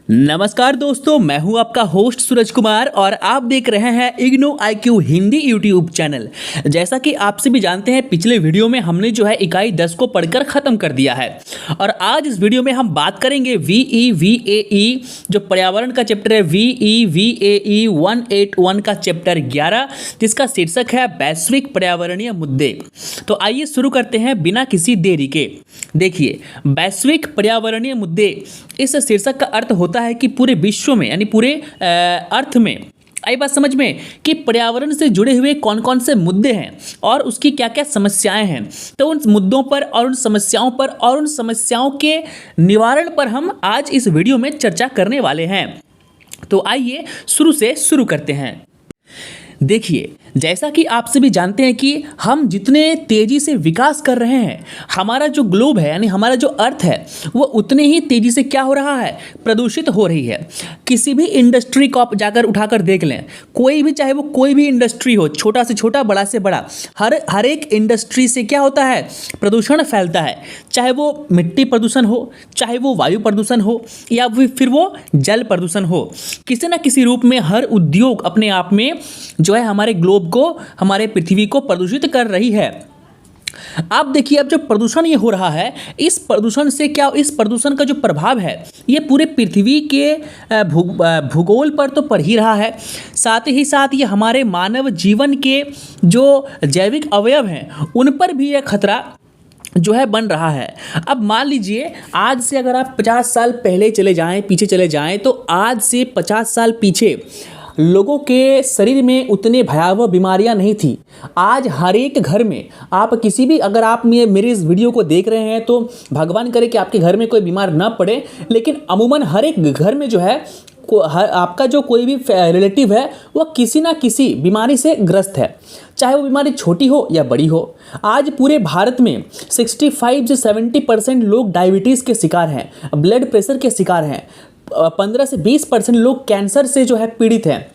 नमस्कार दोस्तों, मैं हूं आपका होस्ट सूरज कुमार और आप देख रहे हैं IGNOU IQ Hindi YouTube channel. जैसा कि आप सभी जानते हैं, पिछले वीडियो में हमने जो है इकाई 10 को पढ़कर ख़त्म कर दिया है और आज इस वीडियो में हम बात करेंगे VEVAE जो पर्यावरण का चैप्टर है, VEVAE 181 का चैप्टर 11, जिसका शीर्षक है वैश्विक पर्यावरणीय मुद्दे। तो आइए शुरू करते हैं बिना किसी देरी के। देखिए, वैश्विक पर्यावरणीय मुद्दे, इस शीर्षक का अर्थ होता है कि पूरे विश्व में यानी पूरे अर्थ में, आई बात समझ में, कि पर्यावरण से जुड़े हुए कौन कौन से मुद्दे हैं और उसकी क्या क्या समस्याएं हैं। तो उन मुद्दों पर और उन समस्याओं पर और उन समस्याओं के निवारण पर हम आज इस वीडियो में चर्चा करने वाले हैं। तो आइए शुरू से शुरू करते हैं। देखिए, जैसा कि आप सभी जानते हैं कि हम जितने तेज़ी से विकास कर रहे हैं, हमारा जो ग्लोब है यानी हमारा जो अर्थ है, वो उतने ही तेज़ी से क्या हो रहा है, प्रदूषित हो रही है। किसी भी इंडस्ट्री को आप जाकर उठाकर देख लें, कोई भी, चाहे वो कोई भी इंडस्ट्री हो, छोटा से छोटा, बड़ा से बड़ा, हर एक इंडस्ट्री से क्या होता है, प्रदूषण फैलता है। चाहे वो मिट्टी प्रदूषण हो, चाहे वो वायु प्रदूषण हो, या फिर वो जल प्रदूषण हो, किसी न किसी रूप में हर उद्योग अपने आप में जो है हमारे ग्लोब को, हमारे पृथ्वी को प्रदूषित कर रही है। आप देखिए, अब जो प्रदूषण ये हो रहा है, इस प्रदूषण से क्या, इस प्रदूषण का जो प्रभाव है ये पूरे पृथ्वी के भूगोल पर तो पड़ ही रहा है, साथ ही साथ ये हमारे मानव जीवन के जो जैविक अवयव हैं उन पर भी ये खतरा जो है बन रहा है। अब मान लीजिए, आज से अगर आप 50 साल पहले चले जाएं, पीछे चले जाएं, तो आज से 50 साल पीछे लोगों के शरीर में उतने भयावह बीमारियां नहीं थी। आज हर एक घर में आप किसी भी, अगर आप मेरे इस वीडियो को देख रहे हैं तो भगवान करे कि आपके घर में कोई बीमार ना पड़े, लेकिन अमूमन हर एक घर में जो है आपका जो कोई भी रिलेटिव है वो किसी ना किसी बीमारी से ग्रस्त है, चाहे वो बीमारी छोटी हो या बड़ी हो। आज पूरे भारत में 65 से 70% लोग डायबिटीज़ के शिकार हैं, ब्लड प्रेशर के शिकार हैं, 15 से 20% लोग कैंसर से जो है पीड़ित हैं,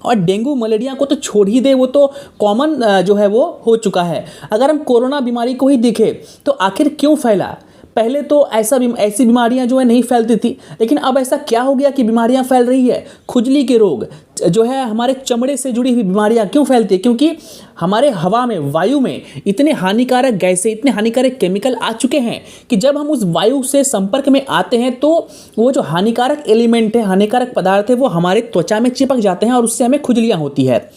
और डेंगू मलेरिया को तो छोड़ ही दे, वो तो कॉमन जो है वो हो चुका है। अगर हम कोरोना बीमारी को ही देखें तो आखिर क्यों फैला? पहले तो ऐसी बीमारियां जो है नहीं फैलती थी, लेकिन अब ऐसा क्या हो गया कि बीमारियां फैल रही है? खुजली के रोग जो है, हमारे चमड़े से जुड़ी हुई बीमारियां क्यों फैलती है? क्योंकि हमारे हवा में, वायु में इतने हानिकारक गैसें, इतने हानिकारक केमिकल आ चुके हैं कि जब हम उस वायु से संपर्क में आते हैं तो वो जो हानिकारक एलिमेंट है, हानिकारक पदार्थ है, वो हमारे त्वचा में चिपक जाते हैं और उससे हमें खुजलियाँ होती है।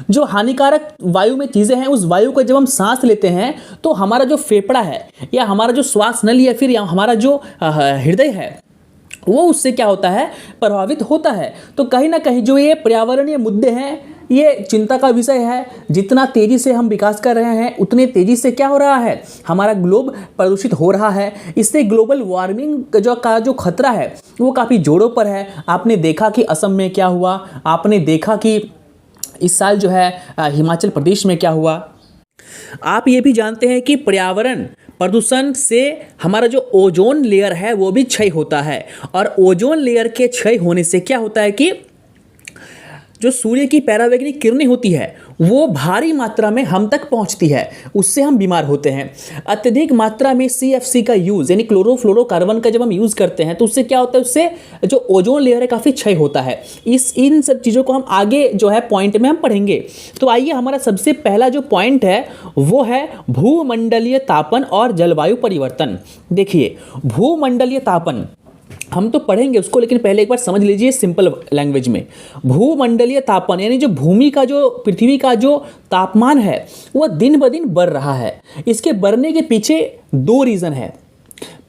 जो हानिकारक वायु में चीज़ें हैं, उस वायु को जब हम सांस लेते हैं तो हमारा जो फेफड़ा है, या हमारा जो श्वास नली, या फिर हमारा जो हृदय है, वो उससे क्या होता है, प्रभावित होता है। तो कहीं ना कहीं जो ये पर्यावरणीय मुद्दे हैं, ये चिंता का विषय है। जितना तेज़ी से हम विकास कर रहे हैं, उतने तेज़ी से क्या हो रहा है, हमारा ग्लोब प्रदूषित हो रहा है। इससे ग्लोबल वार्मिंग का जो खतरा है वो काफ़ी जोरों पर है। आपने देखा कि असम में क्या हुआ, आपने देखा कि इस साल जो है हिमाचल प्रदेश में क्या हुआ। आप ये भी जानते हैं कि पर्यावरण प्रदूषण से हमारा जो ओजोन लेयर है वो भी क्षय होता है, और ओजोन लेयर के क्षय होने से क्या होता है कि जो सूर्य की परावैंगनिक किरणें होती है वो भारी मात्रा में हम तक पहुंचती है, उससे हम बीमार होते हैं। अत्यधिक मात्रा में CFC का यूज़ यानी क्लोरोफ्लोरोकार्बन का जब हम यूज़ करते हैं तो उससे क्या होता है, उससे जो ओजोन लेयर है काफ़ी क्षय होता है। इन सब चीज़ों को हम आगे जो है पॉइंट में हम पढ़ेंगे। तो आइए, हमारा सबसे पहला जो पॉइंट है वो है भूमंडलीय तापन और जलवायु परिवर्तन। देखिए, भूमंडलीय तापन हम तो पढ़ेंगे उसको, लेकिन पहले एक बार समझ लीजिए सिंपल लैंग्वेज में। भूमंडलीय तापन यानी जो भूमि का, जो पृथ्वी का जो तापमान है वह दिन ब दिन बढ़ रहा है। इसके बढ़ने के पीछे दो रीज़न है।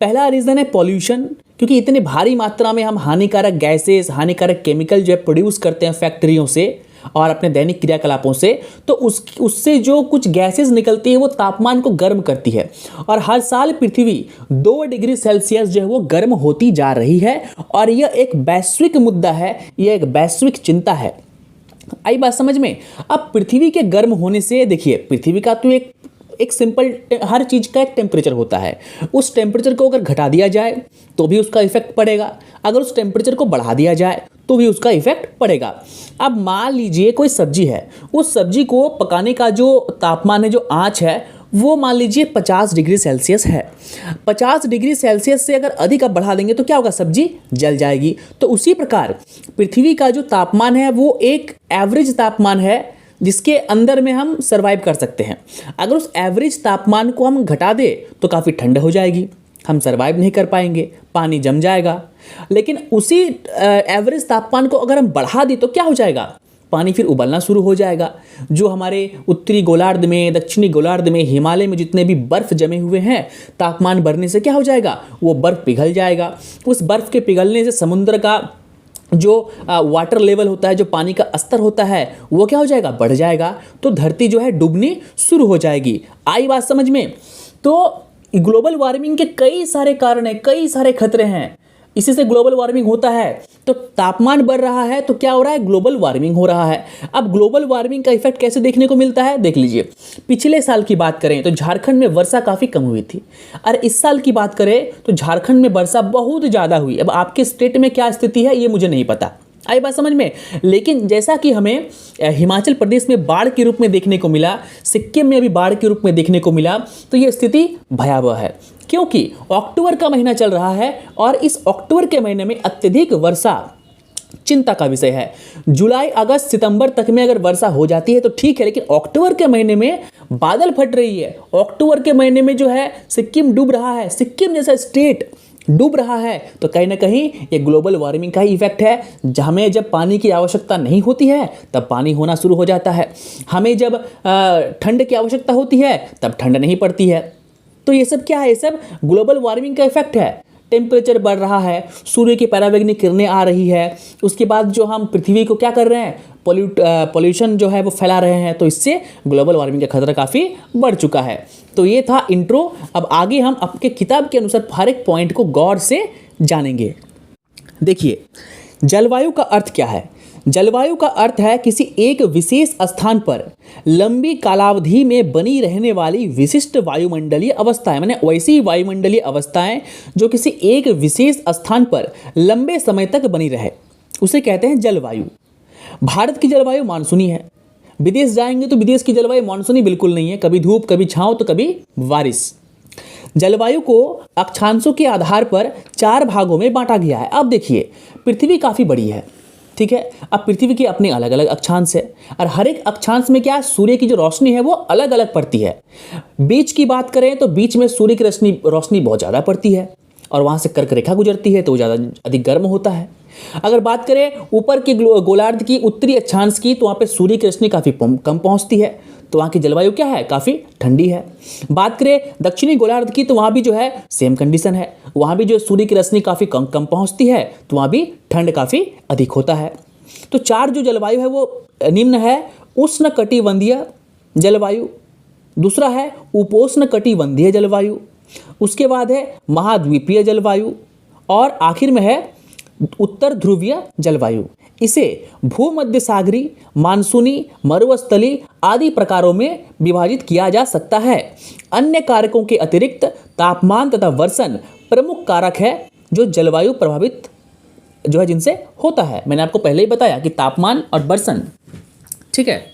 पहला रीज़न है पॉल्यूशन, क्योंकि इतने भारी मात्रा में हम हानिकारक गैसेस, हानिकारक केमिकल जो है प्रोड्यूस करते हैं फैक्ट्रियों से और अपने दैनिक क्रियाकलापों से, तो उससे जो कुछ गैसेस निकलती है वो तापमान को गर्म करती है, और हर साल पृथ्वी 2 डिग्री सेल्सियस जो है वो गर्म होती जा रही है, और यह एक वैश्विक मुद्दा है, यह एक वैश्विक चिंता है। आई बात समझ में? अब पृथ्वी के गर्म होने से, देखिए, पृथ्वी का तो एक सिंपल, हर चीज़ का एक टेम्परेचर होता है। उस टेम्परेचर को अगर घटा दिया जाए तो भी उसका इफेक्ट पड़ेगा, अगर उस टेम्परेचर को बढ़ा दिया जाए तो भी उसका इफेक्ट पड़ेगा। अब मान लीजिए कोई सब्जी है, उस सब्जी को पकाने का जो तापमान है, जो आँच है, वो मान लीजिए 50 डिग्री सेल्सियस है। 50 डिग्री सेल्सियस से अगर अधिक आप बढ़ा देंगे तो क्या होगा, सब्जी जल जाएगी। तो उसी प्रकार पृथ्वी का जो तापमान है वो एक एवरेज तापमान है जिसके अंदर में हम सर्वाइव कर सकते हैं। अगर उस एवरेज तापमान को हम घटा दें तो काफ़ी ठंड हो जाएगी, हम सर्वाइव नहीं कर पाएंगे, पानी जम जाएगा। लेकिन उसी एवरेज तापमान को अगर हम बढ़ा दें तो क्या हो जाएगा, पानी फिर उबलना शुरू हो जाएगा। जो हमारे उत्तरी गोलार्ध में, दक्षिणी गोलार्ध में, हिमालय में जितने भी बर्फ़ जमे हुए हैं, तापमान बढ़ने से क्या हो जाएगा, वो बर्फ़ पिघल जाएगा। उस बर्फ़ के पिघलने से समुद्र का जो वाटर लेवल होता है, जो पानी का स्तर होता है, वो क्या हो जाएगा, बढ़ जाएगा। तो धरती जो है डूबनी शुरू हो जाएगी। आई बात समझ में? तो ग्लोबल वार्मिंग के कई सारे कारण हैं, कई सारे खतरे हैं, इसी से ग्लोबल वार्मिंग होता है। तो तापमान बढ़ रहा है तो क्या हो रहा है, ग्लोबल वार्मिंग हो रहा है। अब ग्लोबल वार्मिंग का इफेक्ट कैसे देखने को मिलता है, देख लीजिए। पिछले साल की बात करें तो झारखंड में वर्षा काफ़ी कम हुई थी, और इस साल की बात करें तो झारखंड में वर्षा बहुत ज़्यादा हुई। अब आपके स्टेट में क्या स्थिति है ये मुझे नहीं पता, आई बात समझ में। लेकिन जैसा कि हमें हिमाचल प्रदेश में बाढ़ के रूप में देखने को मिला, सिक्किम में भी बाढ़ के रूप में देखने को मिला, तो ये स्थिति भयावह है। क्योंकि अक्टूबर का महीना चल रहा है और इस अक्टूबर के महीने में अत्यधिक वर्षा चिंता का विषय है। जुलाई, अगस्त, सितंबर तक में अगर वर्षा हो जाती है तो ठीक है, लेकिन अक्टूबर के महीने में बादल फट रही है। अक्टूबर के महीने में जो है सिक्किम डूब रहा है, सिक्किम जैसा स्टेट डूब रहा है, तो कहीं ना कहीं ये ग्लोबल वार्मिंग का ही इफेक्ट है। हमें जब पानी की आवश्यकता नहीं होती है तब पानी होना शुरू हो जाता है, हमें जब ठंड की आवश्यकता होती है तब ठंड नहीं पड़ती है। तो ये सब क्या है, ये सब ग्लोबल वार्मिंग का इफेक्ट है। टेम्परेचर बढ़ रहा है, सूर्य की परावैंगनिक किरणें आ रही है, उसके बाद जो हम पृथ्वी को क्या कर रहे हैं, पॉल्यूशन जो है वो फैला रहे हैं, तो इससे ग्लोबल वार्मिंग का खतरा काफ़ी बढ़ चुका है। तो ये था इंट्रो। अब आगे हम आपके किताब के अनुसार हर एक पॉइंट को गौर से जानेंगे। देखिए, जलवायु का अर्थ क्या है। जलवायु का अर्थ है किसी एक विशेष स्थान पर लंबी कालावधि में बनी रहने वाली विशिष्ट वायुमंडलीय अवस्थाएं, माने वैसी वायुमंडलीय अवस्थाएं जो किसी एक विशेष स्थान पर लंबे समय तक बनी रहे, उसे कहते हैं जलवायु। भारत की जलवायु मानसूनी है। विदेश जाएंगे तो विदेश की जलवायु मानसूनी बिल्कुल नहीं है, कभी धूप, कभी छांव, तो कभी बारिश। जलवायु को अक्षांशों के आधार पर 4 भागों में बांटा गया है। अब देखिए, पृथ्वी काफ़ी बड़ी है, ठीक है। अब पृथ्वी के अपने अलग अलग अक्षांश है, और हर एक अक्षांश में क्या, सूर्य की जो रोशनी है वो अलग अलग पड़ती है। बीच की बात करें तो बीच में सूर्य की रोशनी बहुत ज़्यादा पड़ती है, और वहाँ से कर्क रेखा गुजरती है तो वो ज़्यादा अधिक गर्म होता है। अगर बात करें ऊपर की गोलार्ध की उत्तरी अक्षांश की, तो वहाँ पे सूर्य की रोशनी काफ़ी कम पहुँचती है, तो वहाँ की जलवायु क्या है, काफ़ी ठंडी है। बात करें दक्षिणी गोलार्ध की, तो वहाँ भी जो है सेम कंडीशन है, वहाँ भी जो सूर्य की रोशनी काफ़ी कम पहुँचती है, तो वहाँ भी ठंड काफ़ी अधिक होता है। तो 4 जो जलवायु है वो निम्न है। उष्ण कटिबंधीय जलवायु, दूसरा है उपोष्ण कटिबंधीय जलवायु, उसके बाद है महाद्वीपीय जलवायु, और आखिर में है उत्तर ध्रुवीय जलवायु। इसे भूमध्य सागरी, मानसूनी, मरुस्थली आदि प्रकारों में विभाजित किया जा सकता है। अन्य कारकों के अतिरिक्त तापमान तथा वर्षण प्रमुख कारक है जो जलवायु प्रभावित जो है जिनसे होता है। मैंने आपको पहले ही बताया कि तापमान और वर्षण, ठीक है।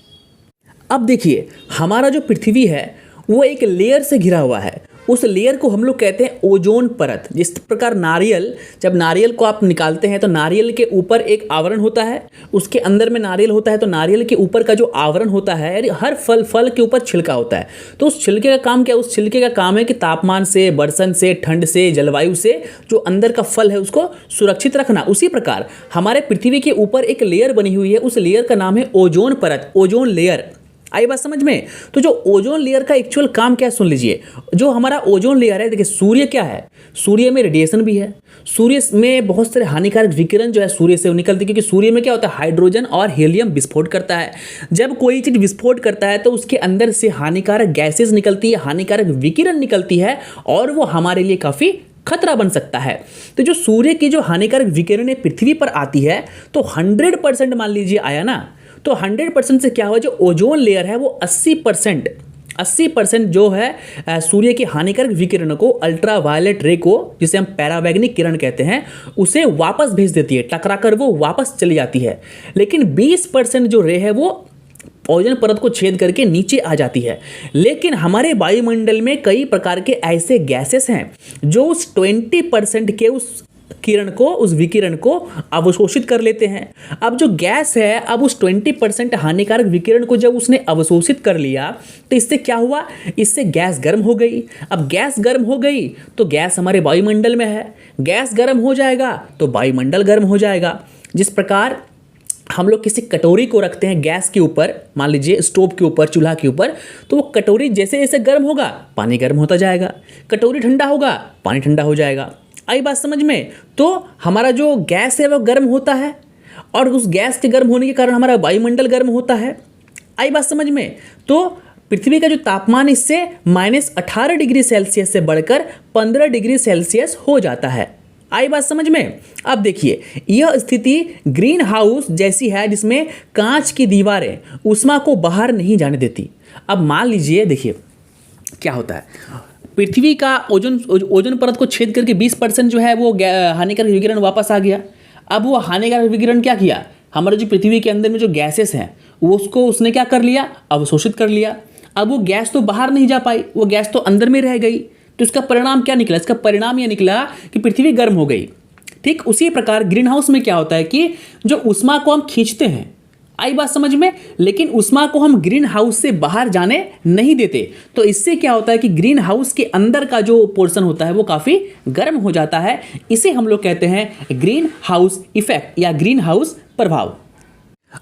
अब देखिए, हमारा जो पृथ्वी है वो एक लेयर से घिरा हुआ है। उस लेयर को हम लोग कहते हैं ओजोन परत। जिस प्रकार नारियल, जब नारियल को आप निकालते हैं तो नारियल के ऊपर एक आवरण होता है, उसके अंदर में नारियल होता है, तो नारियल के ऊपर का जो आवरण होता है, यानी हर फल के ऊपर छिलका होता है, तो उस छिलके का काम क्या, उस छिलके का काम है कि तापमान से, बरसन से, ठंड से, जलवायु से जो अंदर का फल है उसको सुरक्षित रखना। उसी प्रकार हमारे पृथ्वी के ऊपर एक लेयर बनी हुई है, उस लेयर का नाम है ओजोन परत, ओजोन लेयर। आई बात समझ में। तो जो ओजोन लेयर का एक्चुअल काम क्या है सुन लीजिए। जो हमारा ओजोन लेयर है, देखिए सूर्य क्या है, सूर्य में रेडिएशन भी है, सूर्य में बहुत सारे हानिकारक विकिरण जो है सूर्य से निकलती है, क्योंकि सूर्य में क्या होता है, हाइड्रोजन और हीलियम विस्फोट करता है। जब कोई चीज़ विस्फोट करता है तो उसके अंदर से हानिकारक गैसेज निकलती है, हानिकारक विकिरण निकलती है, और वो हमारे लिए काफ़ी खतरा बन सकता है। तो जो सूर्य की जो हानिकारक विकिरणें पृथ्वी पर आती है, तो 100% मान लीजिए आया ना, तो 100% से क्या हुआ, जो ओजोन लेयर है वो 80% जो है सूर्य की हानिकारक विकिरण को, अल्ट्रा वायलेट रे को, जिसे हम पैरावैग्निक किरण कहते हैं, उसे वापस भेज देती है, टकरा कर वो वापस चली जाती है। लेकिन 20% जो रे है वो ओजोन परत को छेद करके नीचे आ जाती है। लेकिन हमारे वायुमंडल में कई प्रकार के ऐसे गैसेस हैं जो उस 20% के उस विकिरण को अवशोषित कर लेते हैं। अब जो गैस है, अब उस 20% हानिकारक विकिरण को जब उसने अवशोषित कर लिया तो इससे क्या हुआ, इससे गैस गर्म हो गई। अब गैस गर्म हो गई तो गैस हमारे वायुमंडल में है, गैस गर्म हो जाएगा तो वायुमंडल गर्म हो जाएगा। जिस प्रकार हम लोग किसी कटोरी को रखते हैं गैस के ऊपर, मान लीजिए स्टोव के ऊपर, चूल्हा के ऊपर, तो वो कटोरी जैसे जैसे गर्म होगा पानी गर्म होता जाएगा, कटोरी ठंडा होगा पानी ठंडा हो जाएगा। आई बात समझ में? तो हमारा जो गैस है वो गर्म होता है और उस गैस के गर्म होने के कारण हमारा वायुमंडल गर्म होता है। आई बात समझ में? तो पृथ्वी का जो तापमान इससे -18 डिग्री सेल्सियस से बढ़कर 15 डिग्री सेल्सियस हो जाता है। आई बात समझ में? अब देखिए, यह स्थिति ग्रीन हाउस जैसी है जिसमें कांच की दीवारें ऊष्मा को बाहर नहीं जाने देती। अब मान लीजिए, देखिए क्या होता है, पृथ्वी का ओजोन परत को छेद करके 20% जो है वो हानिकारक विकिरण वापस आ गया। अब वो हानिकारक विकिरण क्या किया, हमारे जो पृथ्वी के अंदर में जो गैसेस हैं वो उसने क्या कर लिया, अवशोषित कर लिया। अब वो गैस तो बाहर नहीं जा पाई, वो गैस तो अंदर में रह गई। तो इसका परिणाम क्या निकला? इसका परिणाम यह निकला कि पृथ्वी गर्म हो गई। ठीक उसी प्रकार ग्रीन हाउस में क्या होता है कि जो ऊष्मा को हम खींचते हैं, आई बात समझ में, लेकिन ऊष्मा को हम ग्रीन हाउस से बाहर जाने नहीं देते। तो इससे क्या होता है कि ग्रीन हाउस के अंदर का जो पोर्शन होता है वो काफ़ी गर्म हो जाता है। इसे हम लोग कहते हैं ग्रीन हाउस इफेक्ट या ग्रीन हाउस प्रभाव।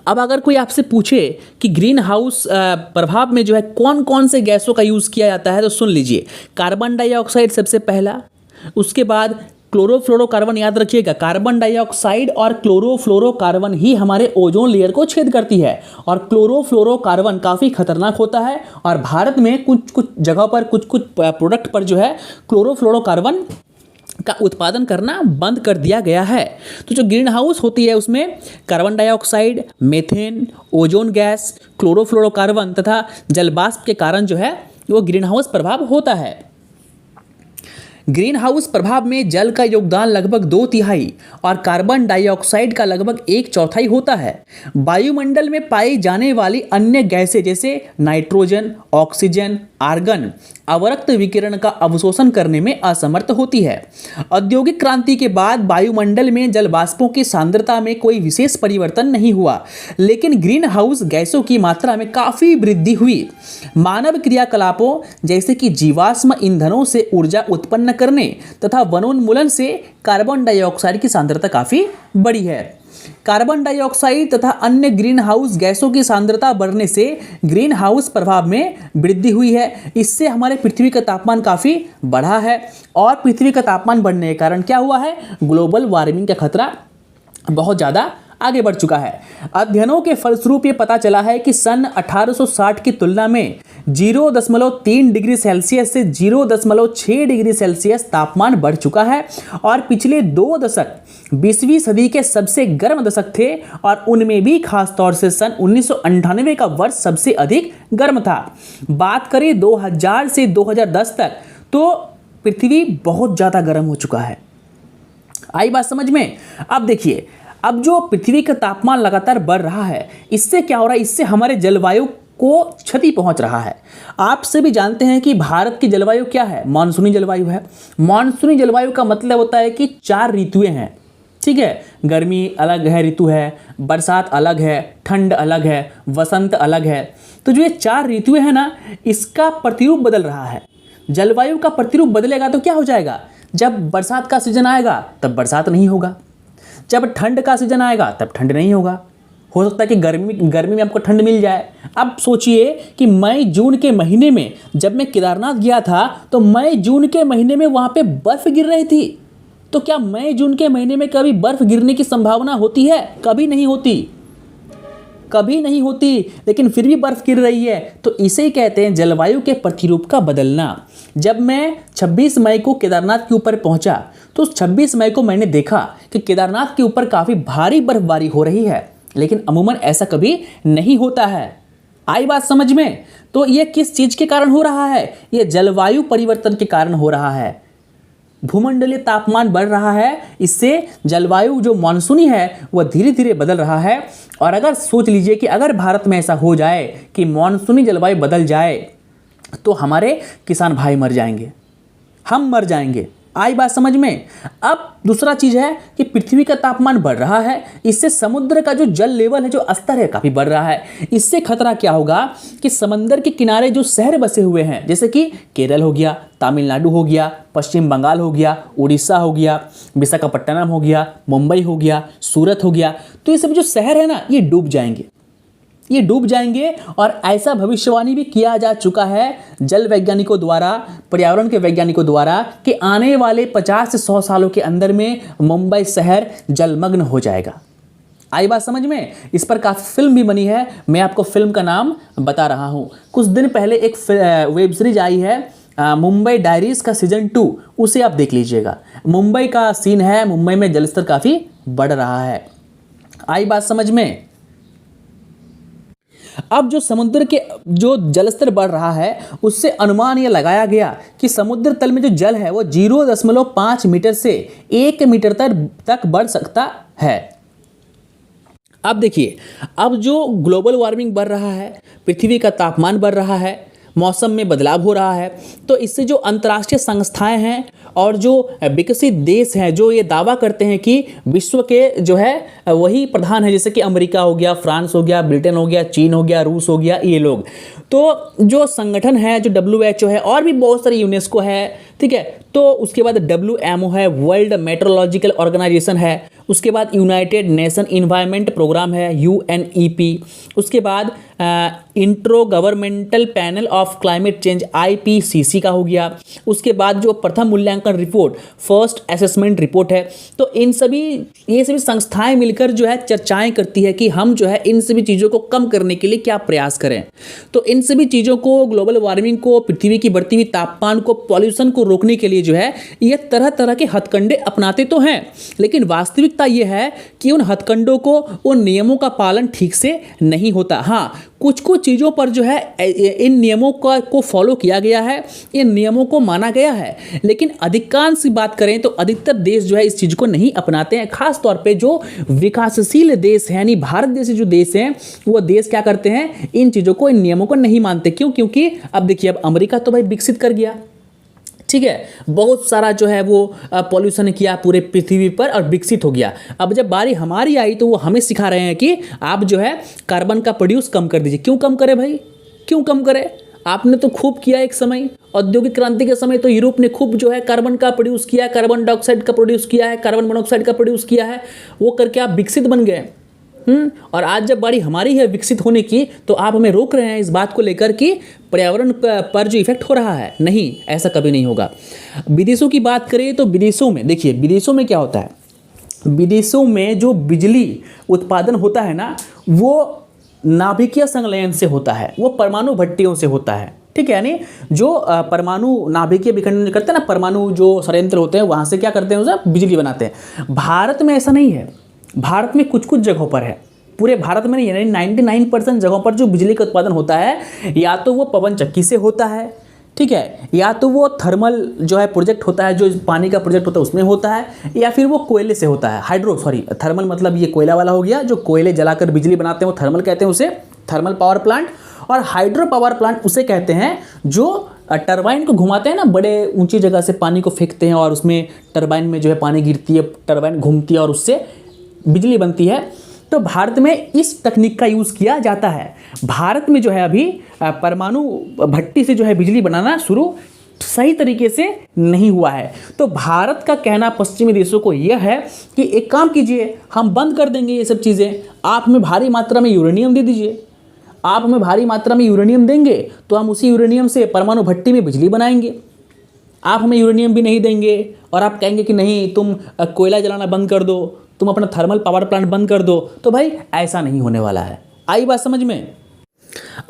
अब अगर कोई आपसे पूछे कि ग्रीन हाउस प्रभाव में जो है कौन कौन से गैसों का यूज़ किया जाता है, तो सुन लीजिए, कार्बन डाइऑक्साइड सबसे पहला, उसके बाद क्लोरोफ्लोरोकार्बन। याद रखिएगा, कार्बन डाइऑक्साइड और क्लोरोफ्लोरोकार्बन ही हमारे ओजोन लेयर को छेद करती है और क्लोरोफ्लोरोकार्बन काफ़ी खतरनाक होता है। और भारत में कुछ जगहों पर कुछ प्रोडक्ट पर जो है क्लोरोफ्लोरोकार्बन का उत्पादन करना बंद कर दिया गया है। तो जो ग्रीन हाउस होती है उसमें carbon dioxide, methane, ozone gas, chlorofluorocarbon तथा जलवाष्प के कारण जो है वो ग्रीन हाउस प्रभाव होता है। ग्रीन हाउस प्रभाव में जल का योगदान लगभग 2/3 और कार्बन डाइऑक्साइड का लगभग 1/4 होता है। वायुमंडल में पाई जाने वाली अन्य गैसें जैसे नाइट्रोजन, ऑक्सीजन, आर्गन अवरक्त विकिरण का अवशोषण करने में असमर्थ होती है। औद्योगिक क्रांति के बाद वायुमंडल में जलवाष्पों की सांद्रता में कोई विशेष परिवर्तन नहीं हुआ, लेकिन ग्रीन हाउस गैसों की मात्रा में काफ़ी वृद्धि हुई। मानव क्रियाकलापों जैसे कि जीवाश्म ईंधनों से ऊर्जा उत्पन्न करने तथा वनोन्मूलन से कार्बन डाइऑक्साइड की सांद्रता काफ़ी बढ़ी है। कार्बन डाइऑक्साइड तथा अन्य ग्रीन हाउस गैसों की सांद्रता बढ़ने से ग्रीन हाउस प्रभाव में वृद्धि हुई है। इससे हमारे पृथ्वी का तापमान काफ़ी बढ़ा है और पृथ्वी का तापमान बढ़ने के कारण क्या हुआ है, ग्लोबल वार्मिंग का खतरा बहुत ज़्यादा आगे बढ़ चुका है। अध्ययनों के फलस्वरूप ये पता चला है कि सन 1860 की तुलना में 0.3 डिग्री सेल्सियस से 0.6 डिग्री सेल्सियस तापमान बढ़ चुका है और पिछले 2 दशक 20वीं सदी के सबसे गर्म दशक थे और उनमें भी खास तौर से सन 1998 का वर्ष सबसे अधिक गर्म था। बात करें 2000 से 2010 तक तो पृथ्वी बहुत ज़्यादा गर्म हो चुका है। आई बात समझ में? अब देखिए, अब जो पृथ्वी का तापमान लगातार बढ़ रहा है, इससे क्या हो रहा है, इससे हमारे जलवायु को क्षति पहुंच रहा है। आप सभी जानते हैं कि भारत की जलवायु क्या है, मानसूनी जलवायु है। मानसूनी जलवायु का मतलब होता है कि 4 ऋतुएं हैं, ठीक है। गर्मी अलग है ऋतु है, बरसात अलग है, ठंड अलग है, वसंत अलग है। तो जो ये 4 ऋतुएं हैं ना, इसका प्रतिरूप बदल रहा है। जलवायु का प्रतिरूप बदलेगा तो क्या हो जाएगा, जब बरसात का सीजन आएगा तब बरसात नहीं होगा, जब ठंड का सीजन आएगा तब ठंड नहीं होगा। हो सकता है कि गर्मी में आपको ठंड मिल जाए। अब सोचिए कि मई जून के महीने में जब मैं केदारनाथ गया था तो मई जून के महीने में वहाँ पे बर्फ़ गिर रही थी। तो क्या मई जून के महीने में कभी बर्फ़ गिरने की संभावना होती है? कभी नहीं होती, कभी नहीं होती, लेकिन फिर भी बर्फ़ गिर रही है। तो इसे ही कहते हैं जलवायु के प्रतिरूप का बदलना। जब मैं 26 मई को केदारनाथ के ऊपर पहुंचा तो 26 मई को मैंने देखा कि केदारनाथ के ऊपर काफ़ी भारी बर्फबारी हो रही है, लेकिन अमूमन ऐसा कभी नहीं होता है। आई बात समझ में? तो ये किस चीज़ के कारण हो रहा है? ये जलवायु परिवर्तन के कारण हो रहा है। भूमंडलीय तापमान बढ़ रहा है, इससे जलवायु जो मानसूनी है वह धीरे धीरे बदल रहा है। और अगर सोच लीजिए कि अगर भारत में ऐसा हो जाए कि मानसूनी जलवायु बदल जाए तो हमारे किसान भाई मर जाएंगे, हम मर जाएंगे। आई बात समझ में। अब दूसरा चीज है कि पृथ्वी का तापमान बढ़ रहा है, इससे समुद्र का जो जल लेवल है, जो स्तर है, काफी बढ़ रहा है। इससे खतरा क्या होगा कि समंदर के किनारे जो शहर बसे हुए हैं, जैसे कि केरल हो गया, तमिलनाडु हो गया, पश्चिम बंगाल हो गया, उड़ीसा हो गया, विशाखापट्टनम हो गया, मुंबई हो गया, सूरत हो गया, तो ये सब जो शहर है ना, ये डूब जाएंगे, ये डूब जाएंगे। और ऐसा भविष्यवाणी भी किया जा चुका है जल वैज्ञानिकों द्वारा, पर्यावरण के वैज्ञानिकों द्वारा, कि आने वाले 50 से 100 सालों के अंदर में मुंबई शहर जलमग्न हो जाएगा। आई बात समझ में। इस पर काफ़ी फिल्म भी बनी है, मैं आपको फिल्म का नाम बता रहा हूँ। कुछ दिन पहले एक वेब सीरीज आई है मुंबई डायरीज का सीजन 2, उसे आप देख लीजिएगा। मुंबई का सीन है, मुंबई में जलस्तर काफ़ी बढ़ रहा है। आई बात समझ में। अब जो समुद्र के जो जलस्तर बढ़ रहा है, उससे अनुमान यह लगाया गया कि समुद्र तल में जो जल है वो 0.5 मीटर से 1 मीटर तक बढ़ सकता है। अब देखिए, अब जो ग्लोबल वार्मिंग बढ़ रहा है, पृथ्वी का तापमान बढ़ रहा है, मौसम में बदलाव हो रहा है, तो इससे जो अंतर्राष्ट्रीय संस्थाएं हैं और जो विकसित देश हैं, जो ये दावा करते हैं कि विश्व के जो है वही प्रधान है, जैसे कि अमेरिका हो गया, फ्रांस हो गया, ब्रिटेन हो गया, चीन हो गया, रूस हो गया, ये लोग, तो जो संगठन है, जो WHO है, और भी बहुत सारी यूनेस्को है, ठीक है, तो उसके बाद WMO है, वर्ल्ड मेट्रोलॉजिकल ऑर्गेनाइजेशन है, उसके बाद यूनाइटेड नेशन इन्वायरमेंट प्रोग्राम है, UNEP, उसके बाद intro governmental panel of climate change IPCC का हो गया, उसके बाद जो प्रथम मूल्यांकन रिपोर्ट, फर्स्ट असेसमेंट रिपोर्ट है। तो इन सभी ये सभी संस्थाएं मिलकर जो है चर्चाएं करती है कि हम जो है इन सभी चीज़ों को कम करने के लिए क्या प्रयास करें। तो इन सभी चीज़ों को, ग्लोबल वार्मिंग को, पृथ्वी की बढ़ती हुई तापमान को, पॉल्यूशन को रोकने के लिए जो है ये तरह तरह के हथकंडे अपनाते तो हैं, लेकिन वास्तविकता ये है कि उन हथकंडों को, उन नियमों का पालन ठीक से नहीं होता। हाँ, कुछ कुछ चीज़ों पर जो है इन नियमों को फॉलो किया गया है, इन नियमों को माना गया है, लेकिन अधिकांश बात करें तो अधिकतर देश जो है इस चीज़ को नहीं अपनाते हैं। खास तौर पे जो विकासशील देश हैं, यानी भारत जैसे जो देश हैं, वो देश क्या करते हैं, इन चीज़ों को, इन नियमों को नहीं मानते। क्यों? क्योंकि अब देखिए, अब अमेरिका तो भाई विकसित कर गया, ठीक है, बहुत सारा जो है वो पॉल्यूशन किया पूरे पृथ्वी पर और विकसित हो गया। अब जब बारी हमारी आई तो वो हमें सिखा रहे हैं कि आप जो है कार्बन का प्रोड्यूस कम कर दीजिए। क्यों कम करे भाई, क्यों कम करे? आपने तो खूब किया एक समय, औद्योगिक क्रांति के समय तो यूरोप ने खूब जो है कार्बन का प्रोड्यूस किया है, कार्बन डाइऑक्साइड का प्रोड्यूस किया है, कार्बन मोनोऑक्साइड का प्रोड्यूस किया है, वो करके आप विकसित बन गए। और आज जब बारी हमारी है विकसित होने की, तो आप हमें रोक रहे हैं इस बात को लेकर कि पर्यावरण पर जो इफेक्ट हो रहा है। नहीं, ऐसा कभी नहीं होगा। विदेशों की बात करें तो विदेशों में देखिए, विदेशों में क्या होता है, विदेशों में जो बिजली उत्पादन होता है ना, वो नाभिकीय संलयन से होता है, वो परमाणु भट्टियों से होता है, ठीक है। यानी जो परमाणु नाभिकीय विखंडन करते हैं ना, परमाणु जो संयंत्र होते हैं, वहाँ से क्या करते हैं, उसे बिजली बनाते हैं। भारत में ऐसा नहीं है। भारत में कुछ कुछ जगहों पर है, पूरे भारत में नहीं, यानी 99% जगहों पर जो बिजली का उत्पादन होता है, या तो वो पवन चक्की से होता है, ठीक है, या तो वो थर्मल जो है प्रोजेक्ट होता है, जो पानी का प्रोजेक्ट होता है उसमें होता है, या फिर वो कोयले से होता है। थर्मल मतलब ये कोयला वाला हो गया, जो कोयले जलाकर बिजली बनाते हैं वो थर्मल कहते हैं, उसे थर्मल पावर प्लांट। और हाइड्रो पावर प्लांट उसे कहते हैं जो टरबाइन को घुमाते हैं ना, बड़े ऊंची जगह से पानी को फेंकते हैं और उसमें टरबाइन में जो है पानी गिरती है, टरबाइन घूमती है और उससे बिजली बनती है। तो भारत में इस तकनीक का यूज़ किया जाता है। भारत में जो है अभी परमाणु भट्टी से जो है बिजली बनाना शुरू सही तरीके से नहीं हुआ है। तो भारत का कहना पश्चिमी देशों को यह है कि एक काम कीजिए, हम बंद कर देंगे ये सब चीज़ें, आप हमें भारी मात्रा में यूरेनियम दे दीजिए। आप हमें भारी मात्रा में यूरेनियम देंगे तो हम उसी यूरेनियम से परमाणु भट्टी में बिजली बनाएंगे। आप हमें यूरेनियम भी नहीं देंगे और आप कहेंगे कि नहीं, तुम कोयला जलाना बंद कर दो, तुम अपना थर्मल पावर प्लांट बंद कर दो, तो भाई ऐसा नहीं होने वाला है। आई बात समझ में?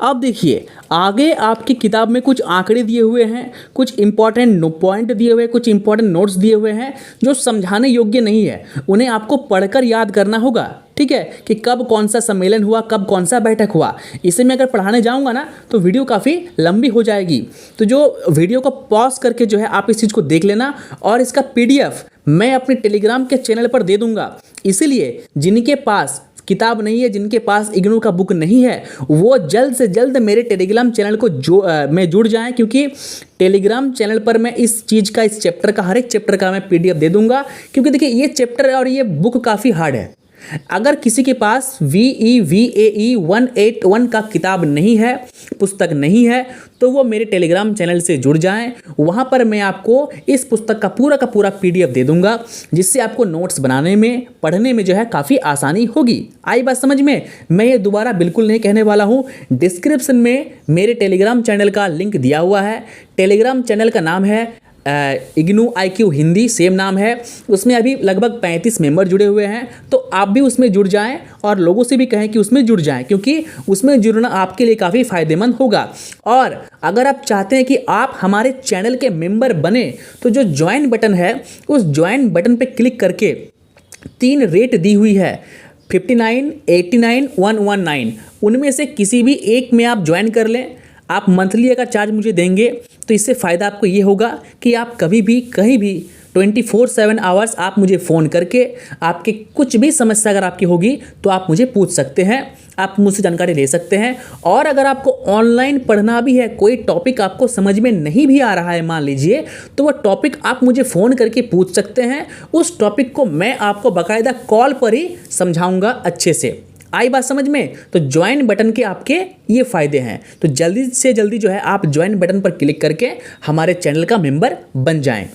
अब देखिए, आगे आपकी किताब में कुछ आंकड़े दिए हुए हैं, कुछ इंपॉर्टेंट पॉइंट दिए हुए हैं, कुछ इंपॉर्टेंट नोट्स दिए हुए हैं जो समझाने योग्य नहीं है, उन्हें आपको पढ़कर याद करना होगा। ठीक है, कि कब कौन सा सम्मेलन हुआ, कब कौन सा बैठक हुआ। इसे मैं अगर पढ़ाने जाऊंगा ना तो वीडियो काफ़ी लंबी हो जाएगी। तो जो वीडियो को पॉज करके जो है आप इस चीज़ को देख लेना, और इसका PDF मैं अपने टेलीग्राम के चैनल पर दे दूंगा। इसीलिए जिनके पास किताब नहीं है, जिनके पास इग्नू का बुक नहीं है, वो जल्द से जल्द मेरे टेलीग्राम चैनल को में जुड़ जाएं, क्योंकि टेलीग्राम चैनल पर मैं इस चीज़ का, इस चैप्टर का, हर एक चैप्टर का मैं PDF दे दूंगा। क्योंकि देखिए ये चैप्टर और ये बुक काफ़ी हार्ड है। अगर किसी के पास VEVAE 181 का किताब नहीं है, पुस्तक नहीं है, तो वो मेरे टेलीग्राम चैनल से जुड़ जाएं। वहाँ पर मैं आपको इस पुस्तक का पूरा PDF दे दूंगा, जिससे आपको नोट्स बनाने में, पढ़ने में जो है काफ़ी आसानी होगी। आई बात समझ में? मैं ये दोबारा बिल्कुल नहीं कहने वाला हूँ। डिस्क्रिप्शन में मेरे टेलीग्राम चैनल का लिंक दिया हुआ है। टेलीग्राम चैनल का नाम है इग्नू IQ हिंदी, सेम नाम है। उसमें अभी लगभग 35 मेंबर जुड़े हुए हैं, तो आप भी उसमें जुड़ जाएं और लोगों से भी कहें कि उसमें जुड़ जाएं, क्योंकि उसमें जुड़ना आपके लिए काफ़ी फ़ायदेमंद होगा। और अगर आप चाहते हैं कि आप हमारे चैनल के मेंबर बने, तो जो ज्वाइन बटन है, उस ज्वाइन बटन पर क्लिक करके 3 रेट दी हुई है, 59, 89, 119, उनमें से किसी भी एक में आप ज्वाइन कर लें। आप मंथली अगर चार्ज मुझे देंगे तो इससे फ़ायदा आपको ये होगा कि आप कभी भी, कहीं भी 24/7 आवर्स आप मुझे फ़ोन करके, आपके कुछ भी समस्या अगर आपकी होगी तो आप मुझे पूछ सकते हैं, आप मुझसे जानकारी ले सकते हैं। और अगर आपको ऑनलाइन पढ़ना भी है, कोई टॉपिक आपको समझ में नहीं भी आ रहा है मान लीजिए, तो वह टॉपिक आप मुझे फ़ोन करके पूछ सकते हैं। उस टॉपिक को मैं आपको बाकायदा कॉल पर ही समझाऊँगा अच्छे से। आई बात समझ में? तो ज्वाइन बटन के आपके ये फ़ायदे हैं। तो जल्दी से जल्दी जो है आप ज्वाइन बटन पर क्लिक करके हमारे चैनल का मेंबर बन जाएं।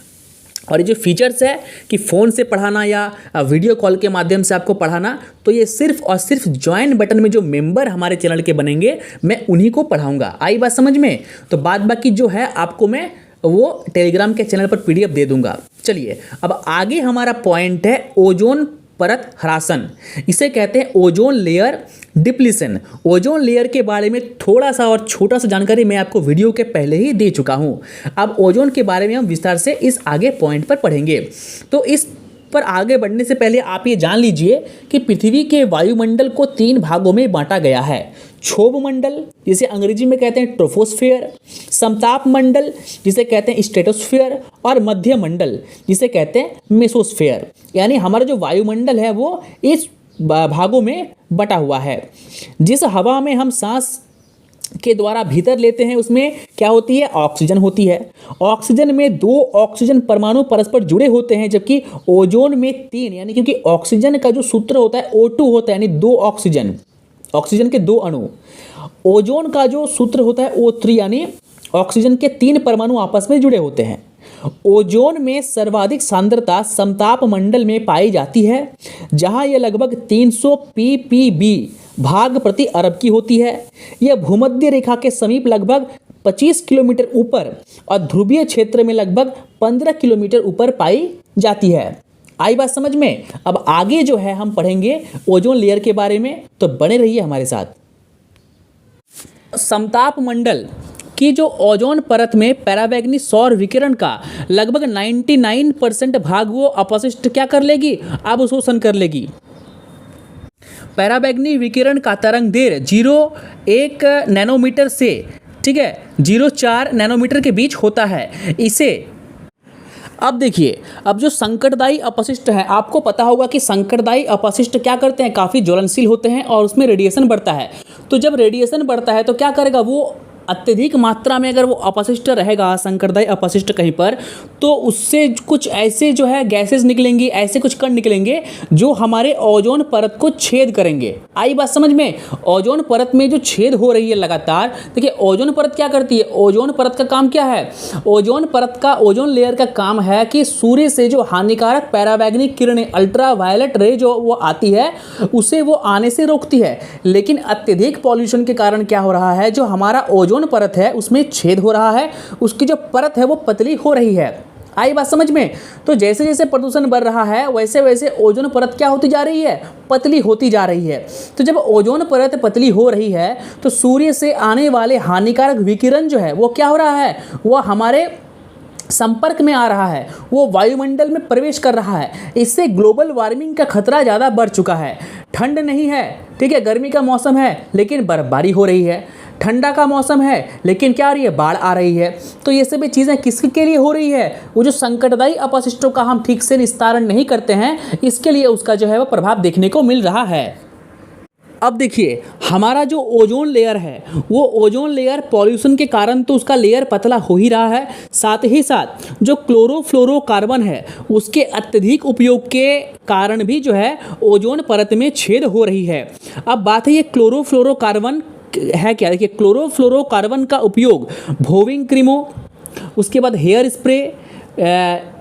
और ये जो फीचर्स है कि फ़ोन से पढ़ाना या वीडियो कॉल के माध्यम से आपको पढ़ाना, तो ये सिर्फ और सिर्फ ज्वाइन बटन में जो मेंबर हमारे चैनल के बनेंगे, मैं उन्हीं को पढ़ाऊँगा। आई बात समझ में? तो बाद बाकी जो है आपको मैं वो टेलीग्राम के चैनल पर PDF दे दूँगा। चलिए अब आगे हमारा पॉइंट है ओजोन परत ह्रासन। इसे कहते हैं ozone layer depletion. Ozone layer के बारे में थोड़ा सा और छोटा सा जानकारी मैं आपको वीडियो के पहले ही दे चुका हूं। अब ओजोन के बारे में हम विस्तार से इस आगे पॉइंट पर पढ़ेंगे। तो इस पर आगे बढ़ने से पहले आप ये जान लीजिए कि पृथ्वी के वायुमंडल को 3 भागों में बांटा गया है। क्षोभ मंडल, जिसे अंग्रेजी में कहते हैं ट्रोपोस्फेयर, समताप मंडल, जिसे कहते हैं स्ट्रेटोस्फेयर, और मध्य मंडल, जिसे कहते हैं मेसोस्फेयर। यानी हमारा जो वायुमंडल है वो इस भागों में बटा हुआ है। जिस हवा में हम सांस के द्वारा भीतर लेते हैं उसमें क्या होती है? ऑक्सीजन होती है। ऑक्सीजन में 2 ऑक्सीजन परमाणु परस्पर जुड़े होते हैं, जबकि ओजोन में 3, यानी क्योंकि ऑक्सीजन का जो सूत्र होता है O2 होता है, यानी 2 ऑक्सीजन, ऑक्सीजन के 2 अणु। ओजोन का जो सूत्र होता है O3, यानी ऑक्सीजन के 3 परमाणु आपस में जुड़े होते हैं। ओजोन में सर्वाधिक सांद्रता समताप मंडल में पाई जाती है, जहां यह लगभग 300 ppb भाग प्रति अरब की होती है। यह भूमध्य रेखा के समीप लगभग 25 किलोमीटर ऊपर और ध्रुवीय क्षेत्र में लगभग 15 किलोमीटर ऊपर पाई जाती है। आई बात समझ में? अब आगे जो है हम पढ़ेंगे ओजोन लेयर के बारे में, तो बने रहिए हमारे साथ। समताप मंडल की जो ओजोन परत में पैराबैंगनी सौर विकिरण का लगभग 99% भाग वो अपशिष्ट क्या कर लेगी? अवशोषण कर लेगी। पैराबैंगनी विकिरण का तरंग दैर्घ्य 0.1 नैनोमीटर से, ठीक है, 0.4 नैनोमीटर के बीच होता है। इसे अब देखिए, अब जो संकटदायी अपशिष्ट है, आपको पता होगा कि संकटदायी अपशिष्ट क्या करते हैं? काफ़ी ज्वलनशील होते हैं और उसमें रेडिएशन बढ़ता है। तो जब रेडिएशन बढ़ता है तो क्या करेगा? वो अत्यधिक मात्रा में अगर वो अपशिष्ट रहेगा, संकटदायी अपशिष्ट कहीं पर, तो उससे कुछ ऐसे जो है गैसेस निकलेंगी, ऐसे कुछ कण निकलेंगे जो हमारे ओजोन परत को छेद करेंगे। आई बात समझ में? ओजोन परत में जो छेद हो रही है लगातार, देखिए ओजोन परत क्या करती है? ओजोन परत का काम क्या है? ओजोन परत का, ओजोन लेयर का काम है कि सूर्य से जो हानिकारक पैराबैंगनी किरणें, अल्ट्रावायलेट रे जो वो आती है, उसे वो आने से रोकती है। लेकिन अत्यधिक पॉल्यूशन के कारण क्या हो रहा है? जो हमारा ओजोन परत है उसमें छेद हो रहा है, उसकी जो परत है वो पतली हो रही है। आई बात समझ में? तो जैसे जैसे प्रदूषण बढ़ रहा है वैसे वैसे ओजोन परत क्या होती जा रही है? पतली होती जा रही है। तो जब ओजोन परत पतली हो रही है तो सूर्य से आने वाले हानिकारक विकिरण जो है वो क्या हो रहा है? वो हमारे संपर्क में आ रहा है, वो वायुमंडल में प्रवेश कर रहा है। इससे ग्लोबल वार्मिंग का खतरा ज़्यादा बढ़ चुका है। ठंड नहीं है, ठीक है, गर्मी का मौसम है लेकिन बर्फबारी हो रही है। ठंडा का मौसम है लेकिन क्या आ रही है, बाढ़ आ रही है। तो ये सभी चीज़ें किसके लिए हो रही है, वो जो संकटदायी अपशिष्टों का हम ठीक से निस्तारण नहीं करते हैं, इसके लिए उसका जो है वो प्रभाव देखने को मिल रहा है। अब देखिए, हमारा जो ओजोन लेयर है, वो ओजोन लेयर पॉल्यूशन के कारण तो उसका लेयर पतला हो ही रहा है, साथ ही साथ जो क्लोरोफ्लोरोकार्बन है उसके अत्यधिक उपयोग के कारण भी जो है ओजोन परत में छेद हो रही है। अब बात है ये क्लोरोफ्लोरोकार्बन है क्या। देखिए, क्लोरोफ्लोरोकार्बन का उपयोग भोविंग क्रीमों, उसके बाद हेयर स्प्रे,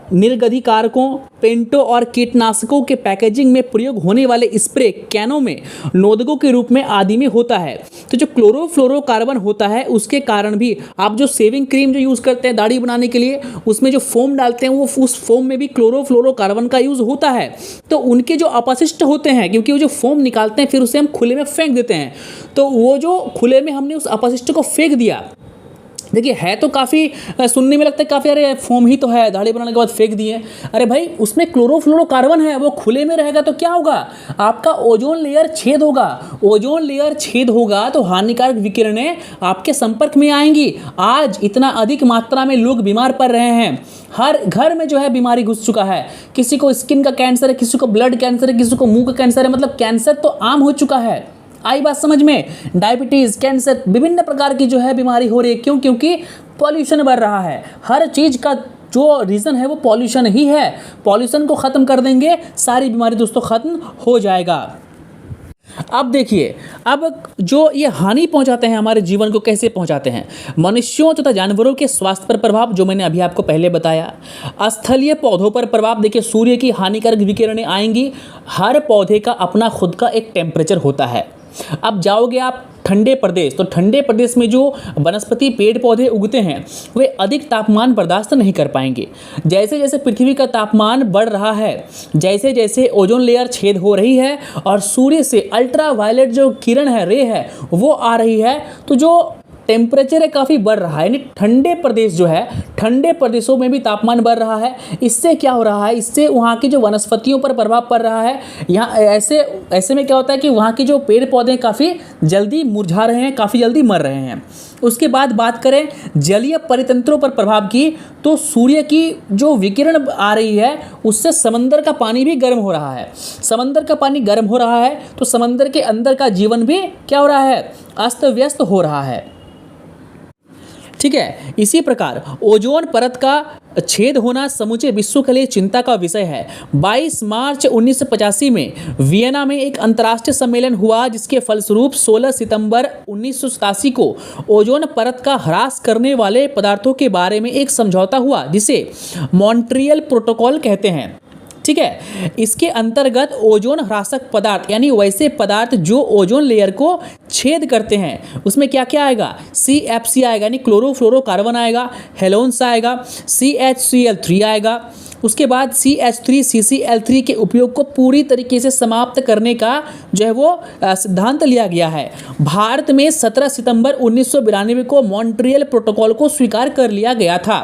निर्गधिकारकों, पेंटो और कीटनाशकों के पैकेजिंग में प्रयोग होने वाले स्प्रे कैनों में नोदकों के रूप में आदि में होता है। तो जो क्लोरोफ्लोरोकार्बन होता है उसके कारण भी आप जो शेविंग क्रीम जो यूज़ करते हैं दाढ़ी बनाने के लिए, उसमें जो फोम डालते हैं वो उस फोम में भी क्लोरोफ्लोरोकार्बन का यूज़ होता है। तो उनके जो अपशिष्ट होते हैं, क्योंकि वो जो फोम निकालते हैं फिर उसे हम खुले में फेंक देते हैं, तो वो जो खुले में हमने उस अपशिष्ट को फेंक दिया, देखिए है तो काफ़ी सुनने में लगता है काफ़ी, अरे फोम ही तो है, दाढ़ी बनाने के बाद फेंक दिए। अरे भाई, उसमें क्लोरोफ्लोरोकार्बन है, वो खुले में रहेगा तो क्या होगा, आपका ओजोन लेयर छेद होगा। ओजोन लेयर छेद होगा तो हानिकारक विकिरणें आपके संपर्क में आएंगी। आज इतना अधिक मात्रा में लोग बीमार पड़ रहे हैं, हर घर में जो है बीमारी घुस चुका है। किसी को स्किन का कैंसर है, किसी को ब्लड कैंसर है, किसी को मुंह का कैंसर है, मतलब कैंसर तो आम हो चुका है। आई बात समझ में। डायबिटीज़, कैंसर, विभिन्न प्रकार की जो है बीमारी हो रही है। क्यों? क्योंकि पॉल्यूशन बढ़ रहा है। हर चीज़ का जो रीज़न है वो पॉल्यूशन ही है। पॉल्यूशन को ख़त्म कर देंगे, सारी बीमारी दोस्तों ख़त्म हो जाएगा। अब देखिए, अब जो ये हानि पहुंचाते हैं हमारे जीवन को, कैसे पहुंचाते हैं, मनुष्यों तथा जानवरों के स्वास्थ्य पर प्रभाव, जो मैंने अभी आपको पहले बताया। स्थलीय पौधों पर प्रभाव, देखिए सूर्य की हानिकारक विकिरणें आएंगी। हर पौधे का अपना खुद का एक टेम्परेचर होता है। अब जाओगे आप ठंडे प्रदेश, तो ठंडे प्रदेश में जो वनस्पति पेड़ पौधे उगते हैं वे अधिक तापमान बर्दाश्त नहीं कर पाएंगे। जैसे जैसे पृथ्वी का तापमान बढ़ रहा है, जैसे जैसे ओजोन लेयर छेद हो रही है और सूर्य से अल्ट्रा वायलेट जो किरण है, रे है, वो आ रही है, तो जो टेम्परेचर है काफ़ी बढ़ रहा है। यानी ठंडे प्रदेश जो है, ठंडे प्रदेशों में भी तापमान बढ़ रहा है। इससे क्या हो रहा है, इससे वहाँ की जो वनस्पतियों पर प्रभाव पड़ रहा है। यहाँ ऐसे में क्या होता है कि वहाँ के जो पेड़ पौधे काफ़ी जल्दी मुरझा रहे हैं, काफ़ी जल्दी मर रहे हैं। उसके बाद बात करें जलीय परितंत्रों पर प्रभाव की, तो सूर्य की जो विकिरण आ रही है उससे समंदर का पानी भी गर्म हो रहा है। समंदर का पानी गर्म हो रहा है तो समंदर के अंदर का जीवन भी क्या हो रहा है, अस्त व्यस्त हो रहा है। ठीक है, इसी प्रकार ओजोन परत का छेद होना समूचे विश्व के लिए चिंता का विषय है। 22 मार्च 1985 में वियना में एक अंतर्राष्ट्रीय सम्मेलन हुआ, जिसके फलस्वरूप 16 सितंबर 1987 को ओजोन परत का ह्रास करने वाले पदार्थों के बारे में एक समझौता हुआ, जिसे मॉन्ट्रियल प्रोटोकॉल कहते हैं। ठीक है, इसके अंतर्गत ओजोन ह्रासक पदार्थ, यानी वैसे पदार्थ जो ओजोन लेयर को छेद करते हैं, उसमें क्या क्या आएगा, CFC आएगा, यानी क्लोरोफ्लोरोकार्बन आएगा, हेलोन्स आएगा, CHCl3 आएगा। उसके बाद CH3 CCl3 के उपयोग को पूरी तरीके से समाप्त करने का जो है वो सिद्धांत लिया गया है। भारत में 17 सितंबर 1992 को मॉन्ट्रियल प्रोटोकॉल को स्वीकार कर लिया गया था।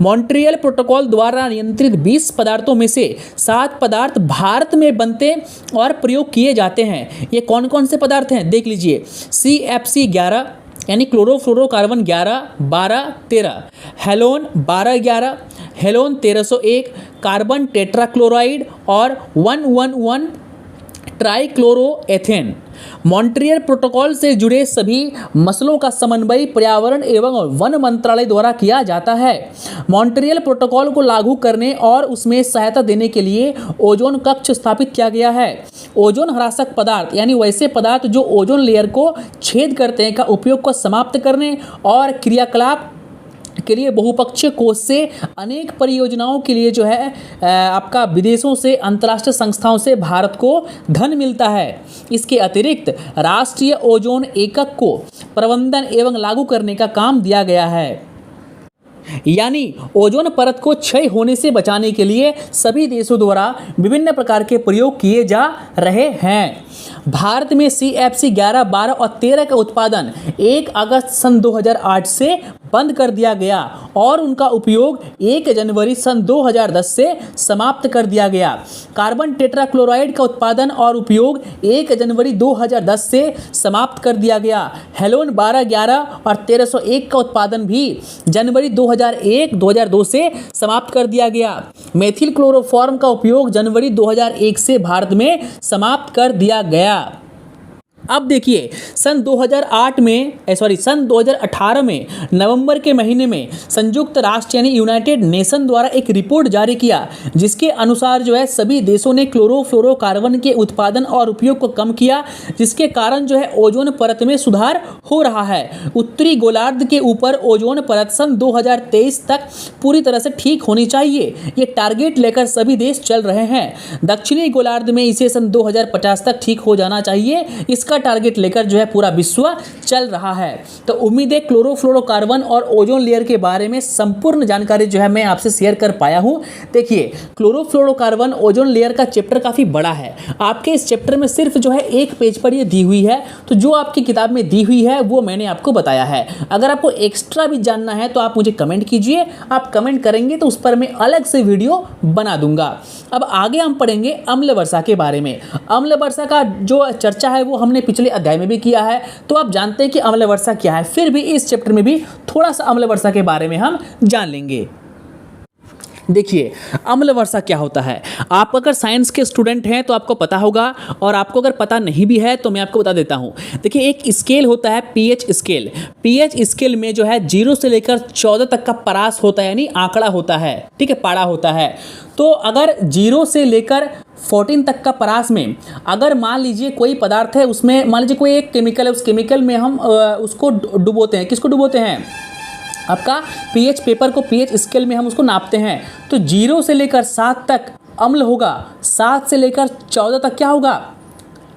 मॉन्ट्रियल प्रोटोकॉल द्वारा नियंत्रित 20 पदार्थों में से 7 पदार्थ भारत में बनते और प्रयोग किए जाते हैं। ये कौन कौन से पदार्थ हैं देख लीजिए। CFC 11 यानी chlorofluorocarbon 11, 12, 13, halon 12, 11, halon 1301, carbon tetrachloride और 111 ट्राइक्लोरोएथेन। मॉन्ट्रियल प्रोटोकॉल से जुड़े सभी मसलों का समन्वय पर्यावरण एवं वन मंत्रालय द्वारा किया जाता है। मॉन्ट्रियल प्रोटोकॉल को लागू करने और उसमें सहायता देने के लिए ओजोन कक्ष स्थापित किया गया है। ओजोन ह्रासक पदार्थ, यानी वैसे पदार्थ जो ओजोन लेयर को छेद करते हैं, का उपयोग को समाप्त करने और क्रियाकलाप के लिए बहुपक्षीय कोष से अनेक परियोजनाओं के लिए जो है आपका विदेशों से, अंतर्राष्ट्रीय संस्थाओं से भारत को धन मिलता है। इसके अतिरिक्त राष्ट्रीय ओजोन एकक को प्रबंधन एवं लागू करने का काम दिया गया है। यानी ओजोन परत को क्षय होने से बचाने के लिए सभी देशों द्वारा विभिन्न प्रकार के प्रयोग किए जा रहे हैं। भारत में CFC 11, 12 और 13 का उत्पादन 1 अगस्त सन 2008 से बंद कर दिया गया और उनका उपयोग 1 जनवरी सन 2010 से समाप्त कर दिया गया। कार्बन टेट्राक्लोराइड का उत्पादन और उपयोग 1 जनवरी 2010 से समाप्त कर दिया गया। हेलोन 1211 और 1301 का उत्पादन भी जनवरी 2001-2002 से समाप्त कर दिया गया। मेथिल क्लोरोफॉर्म का उपयोग जनवरी 2001 से भारत में समाप्त कर दिया गया। अब देखिए सन 2018 में नवंबर के महीने में संयुक्त राष्ट्र यानी यूनाइटेड नेशन द्वारा एक रिपोर्ट जारी किया, जिसके अनुसार जो है सभी देशों ने क्लोरोफ्लोरोकार्बन के उत्पादन और उपयोग को कम किया, जिसके कारण जो है ओजोन परत में सुधार हो रहा है। उत्तरी गोलार्ध के ऊपर ओजोन परत सन 2023 तक पूरी तरह से ठीक होनी चाहिए। ये टारगेट लेकर सभी देश चल रहे हैं। दक्षिणी गोलार्ध में इसे सन 2050 तक ठीक हो जाना चाहिए। इसका टारगेट लेकर जो है पूरा विश्व चल रहा है। तो उम्मीद है क्लोरोफ्लोरोकार्बन और ओजोन लेयर के बारे में संपूर्ण जानकारी जो है मैं आपसे शेयर कर पाया हूं। देखिए क्लोरोफ्लोरोकार्बन ओजोन लेयर का चैप्टर काफ़ी बड़ा है। आपके इस चैप्टर में सिर्फ जो है एक पेज पर ये दी हुई है, तो जो आपकी किताब में दी हुई है वो मैंने आपको बताया है। अगर आपको एक्स्ट्रा भी जानना है तो आप मुझे कमेंट कीजिए। आप कमेंट करेंगे तो उस पर मैं अलग से वीडियो बना दूंगा। अब आगे हम पढ़ेंगे अम्ल वर्षा के बारे में। अम्ल वर्षा का जो चर्चा है वो हमने पिछले अध्याय में भी किया है, तो आप जानते हैं कि अम्ल वर्षा क्या है। फिर भी इस चैप्टर में भी थोड़ा सा अम्ल वर्षा के बारे में हम जान लेंगे। देखिए अम्ल वर्षा क्या होता है। आप अगर साइंस के स्टूडेंट हैं तो आपको पता होगा, और आपको अगर पता नहीं भी है तो मैं आपको बता देता हूं। देखिए एक स्केल होता है पीएच स्केल। पीएच स्केल में जो है 0 से लेकर 14 तक का परास होता है, यानी आंकड़ा होता है, ठीक है, पारा होता है। तो अगर 0 से लेकर 14 तक का परास में अगर मान लीजिए कोई पदार्थ है, उसमें मान लीजिए कोई एक केमिकल है, उस केमिकल में हम उसको डुबोते हैं। किसको डुबोते हैं? आपका पीएच पेपर को पीएच स्केल में हम उसको नापते हैं। तो 0 से लेकर 7 तक अम्ल होगा, 7 से लेकर 14 तक क्या होगा?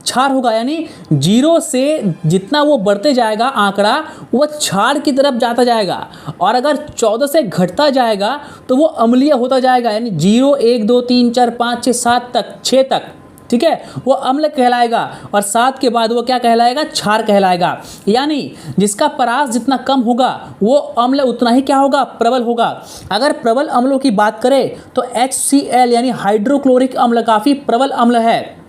क्षार होगा। यानी 0 से जितना वो बढ़ते जाएगा आंकड़ा, वो क्षार की तरफ जाता जाएगा, और अगर 14 से घटता जाएगा तो वो अम्लीय होता जाएगा। यानी 0, 1, 2, 3, 4, 5, 6, 7 तक, 6 तक, ठीक है, वो अम्ल कहलाएगा। और 7 के बाद वो क्या कहलाएगा? क्षार कहलाएगा। यानी जिसका परास जितना कम होगा वो अम्ल उतना ही क्या होगा? प्रबल होगा। अगर प्रबल अम्लों की बात करें तो HCl यानी हाइड्रोक्लोरिक अम्ल काफ़ी प्रबल अम्ल है।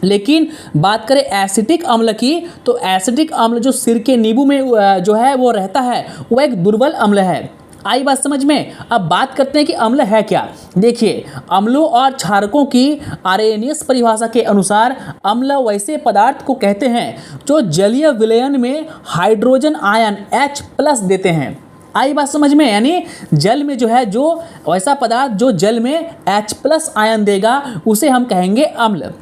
लेकिन बात करें एसिटिक अम्ल की, तो एसिटिक अम्ल जो सिरके नींबू में जो है वो रहता है, वो एक दुर्बल अम्ल है। आई बात समझ में? अब बात करते हैं कि अम्ल है क्या। देखिए अम्लों और क्षारकों की आर्यनियस परिभाषा के अनुसार अम्ल वैसे पदार्थ को कहते हैं जो जलीय विलयन में हाइड्रोजन आयन H+ देते हैं। आई बात समझ में? यानी जल में जो है जो वैसा पदार्थ जो जल में H+ आयन देगा उसे हम कहेंगे अम्ल।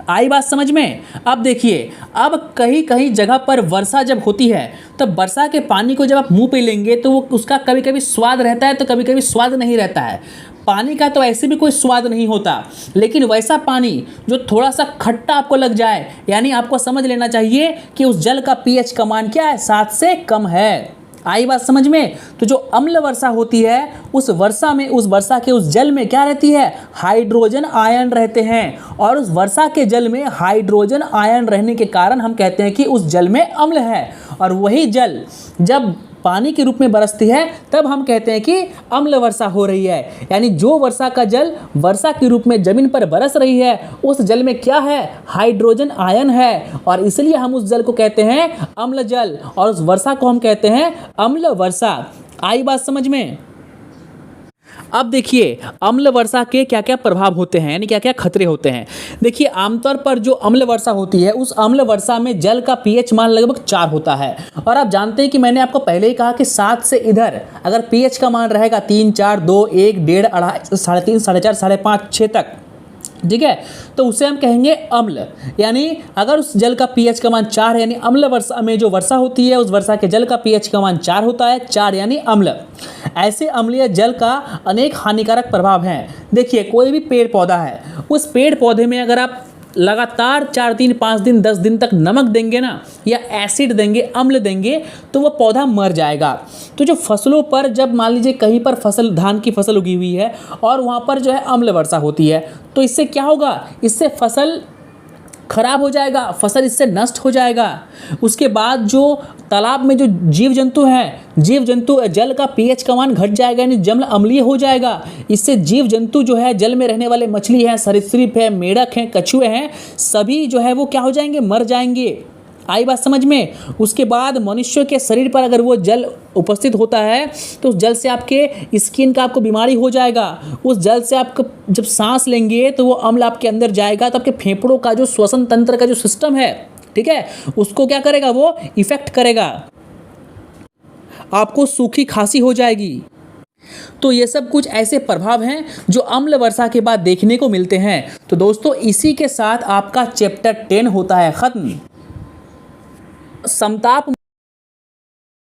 आई बात समझ में? अब देखिए, अब कहीं कहीं जगह पर वर्षा जब होती है तो वर्षा के पानी को जब आप मुंह पे लेंगे तो वो उसका कभी कभी स्वाद रहता है तो कभी कभी स्वाद नहीं रहता है। पानी का तो ऐसे भी कोई स्वाद नहीं होता, लेकिन वैसा पानी जो थोड़ा सा खट्टा आपको लग जाए, यानी आपको समझ लेना चाहिए कि उस जल का पीएच का मान क्या है? 7 से कम है। आई बात समझ में? तो जो अम्ल वर्षा होती है उस वर्षा में, उस वर्षा के उस जल में क्या रहती है? हाइड्रोजन आयन रहते हैं, और उस वर्षा के जल में हाइड्रोजन आयन रहने के कारण हम कहते हैं कि उस जल में अम्ल है। और वही जल जब पानी के रूप में बरसती है तब हम कहते हैं कि अम्ल वर्षा हो रही है। यानी जो वर्षा का जल वर्षा के रूप में जमीन पर बरस रही है उस जल में क्या है? हाइड्रोजन आयन है, और इसलिए हम उस जल को कहते हैं अम्ल जल, और उस वर्षा को हम कहते हैं अम्ल वर्षा। आई बात समझ में? अब देखिए अम्ल वर्षा के क्या क्या प्रभाव होते हैं, यानी क्या क्या खतरे होते हैं। देखिए आमतौर पर जो अम्ल वर्षा होती है उस अम्ल वर्षा में जल का पीएच मान लगभग 4 होता है। और आप जानते हैं कि मैंने आपको पहले ही कहा कि 7 से इधर अगर पीएच का मान रहेगा 3, 4, 2, 1, 1.5, 2.5, 3.5, 4.5, 5.5, 6 तक, ठीक है, तो उसे हम कहेंगे अम्ल। यानी अगर उस जल का पीएच का मान 4 है, यानी अम्ल वर्षा में जो वर्षा होती है उस वर्षा के जल का पीएच का मान 4 होता है, 4 यानी अम्ल। ऐसे अम्लीय जल का अनेक हानिकारक प्रभाव हैं। देखिए कोई भी पेड़ पौधा है, उस पेड़ पौधे में अगर आप लगातार 4 दिन 5 दिन 10 दिन तक नमक देंगे ना, या एसिड देंगे, अम्ल देंगे, तो वह पौधा मर जाएगा। तो जो फसलों पर, जब मान लीजिए कहीं पर फसल, धान की फसल उगी हुई है और वहाँ पर जो है अम्ल वर्षा होती है, तो इससे क्या होगा? इससे फसल खराब हो जाएगा, फसल इससे नष्ट हो जाएगा। उसके बाद जो तालाब में जो जीव जंतु हैं, जीव जंतु जल का पीएच का मान घट जाएगा, यानी जल अम्लीय हो जाएगा। इससे जीव जंतु जो है, जल में रहने वाले मछली है, सरीसृप है, मेढक हैं, कछुए हैं, सभी जो है वो क्या हो जाएंगे, मर जाएंगे। आई बात समझ में। उसके बाद मनुष्य के शरीर पर अगर वो जल उपस्थित होता है तो उस जल से आपके स्किन का आपको बीमारी हो जाएगा। उस जल से आप जब सांस लेंगे तो वो अम्ल आपके अंदर जाएगा, तो आपके फेफड़ों का जो श्वसन तंत्र का जो सिस्टम है, ठीक है, उसको क्या करेगा, वो इफेक्ट करेगा, आपको सूखी खांसी हो जाएगी। तो ये सब कुछ ऐसे प्रभाव हैं जो अम्ल वर्षा के बाद देखने को मिलते हैं। तो दोस्तों इसी के साथ आपका चैप्टर 10 होता है खत्म। समताप